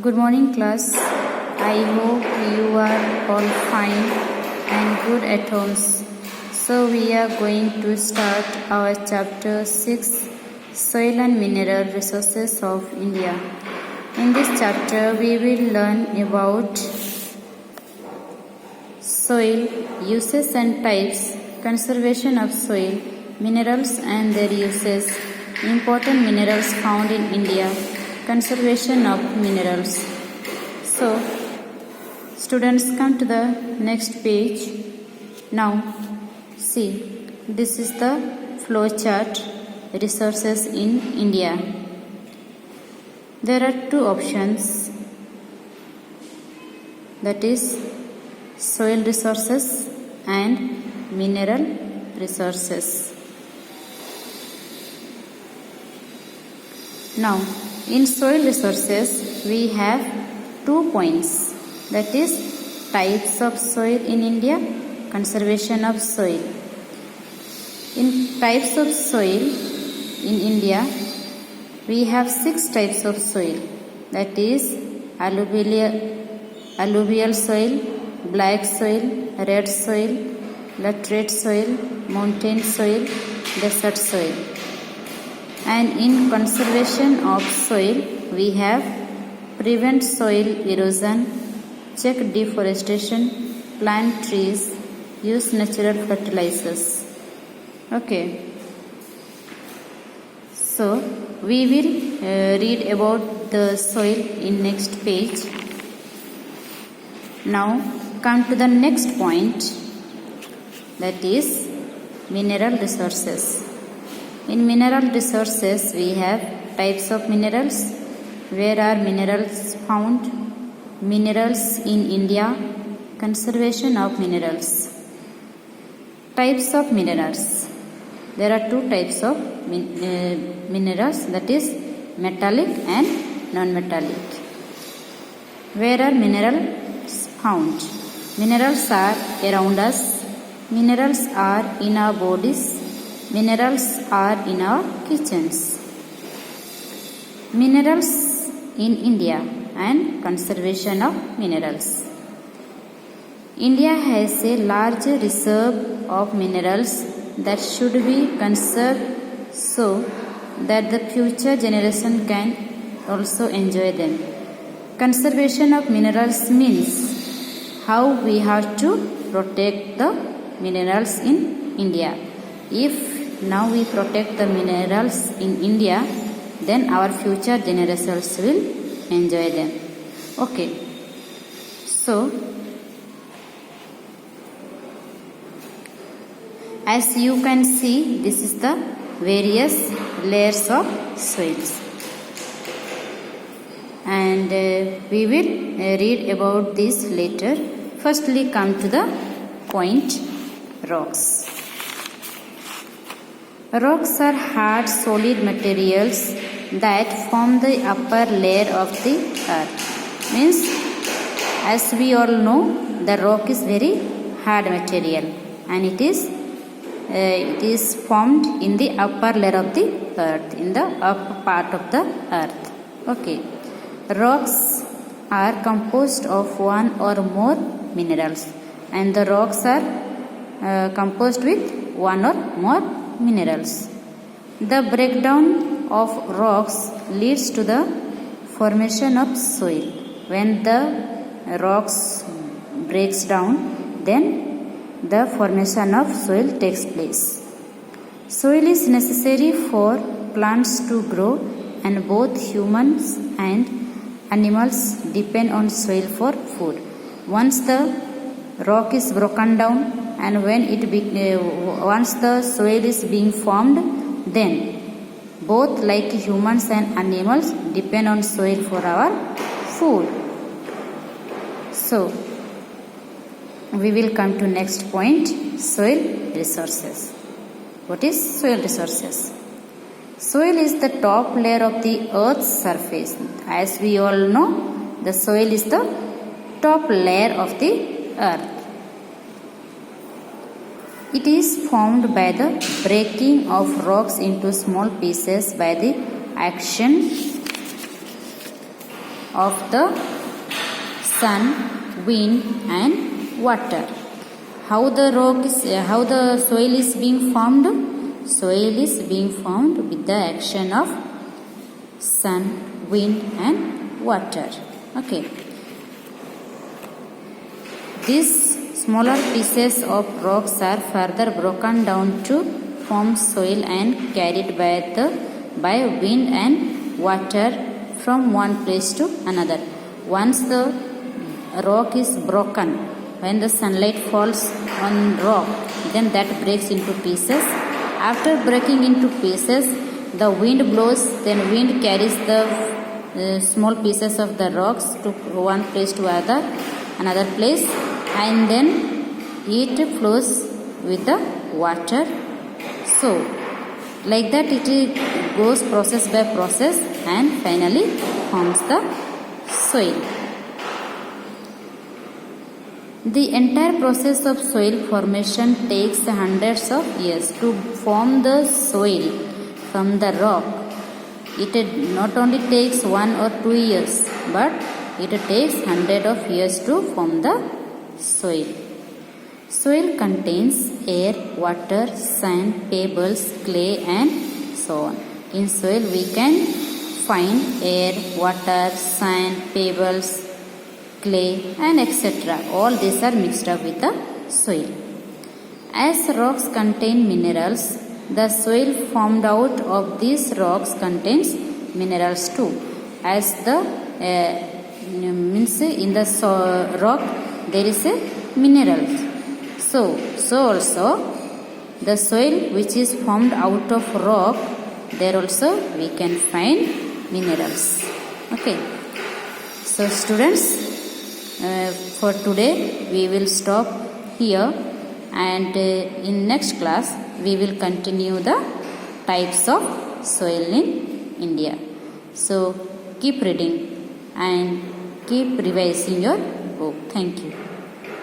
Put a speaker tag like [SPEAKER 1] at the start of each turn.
[SPEAKER 1] Good morning, class. I hope you are all fine and good at home. So we are going to start our chapter 6, Soil and Mineral Resources of India. In this chapter, we will learn about soil, uses and types, conservation of soil, minerals and their uses, important minerals found in India, conservation of minerals. So, students, come to the next page. Now, see, this is the flow chart, resources in India. There are two options, that is soil resources and mineral resources. Now, in soil resources, we have 2 points, that is types of soil in India, conservation of soil. In types of soil in India, we have 6 types of soil, that is alluvial soil, black soil, red soil, laterite soil, mountain soil, desert soil. And in conservation of soil, we have prevent soil erosion, check deforestation, plant trees, use natural fertilizers. Okay. So, we will read about the soil in next page. Now, come to the next point, that is mineral resources. In mineral resources, we have types of minerals, where are minerals found, minerals in India, conservation of minerals. Types of minerals. There are 2 types of minerals, that is metallic and non-metallic. Where are minerals found? Minerals are around us, minerals are in our bodies, minerals are in our kitchens. Minerals in India and conservation of minerals. India has a large reserve of minerals that should be conserved so that the future generation can also enjoy them. Conservation of minerals means how we have to protect the minerals in India. If now we protect the minerals in India, then our future generations will enjoy them. Okay. So, as you can see, this is the various layers of soils. And we will read about this later. Firstly, come to the point, rocks. Rocks are hard, solid materials that form the upper layer of the earth. Means, as we all know, the rock is very hard material and it is formed in the upper layer of the earth, in the upper part of the earth. Okay. Rocks are composed of one or more minerals, and the rocks are composed with one or more minerals. The breakdown of rocks leads to the formation of soil. When the rocks breaks down, then the formation of soil takes place. Soil is necessary for plants to grow, and both humans and animals depend on soil for food. Once the rock is broken down and when once the soil is being formed, then both like humans and animals depend on soil for our food. So, we will come to next point, soil resources. What is soil resources? Soil is the top layer of the earth's surface. As we all know, the soil is the top layer of the earth. It is formed by the breaking of rocks into small pieces by the action of the sun, wind and water. How the soil is being formed? Soil is being formed with the action of sun, wind and water. Okay. These smaller pieces of rocks are further broken down to form soil and carried by wind and water from one place to another. Once the rock is broken, when the sunlight falls on rock, then that breaks into pieces. After breaking into pieces, the wind blows, then wind carries the small pieces of the rocks to one place to another place, and then it flows with the water. So like that it goes process by process and finally forms the soil. The entire process of soil formation takes hundreds of years. To form the soil from the rock, it not only takes 1 or 2 years, but it takes hundreds of years to form the soil. Soil contains air, water, sand, pebbles, clay and so on. In soil we can find air, water, sand, pebbles, clay and etc. All these are mixed up with the soil. As rocks contain minerals, the soil formed out of these rocks contains minerals too. As the means in the rock there is a mineral. So also the soil which is formed out of rock, there also we can find minerals. Okay. So students, for today we will stop here, and in next class we will continue the types of soil in India. So keep reading and keep revising your book. Thank you.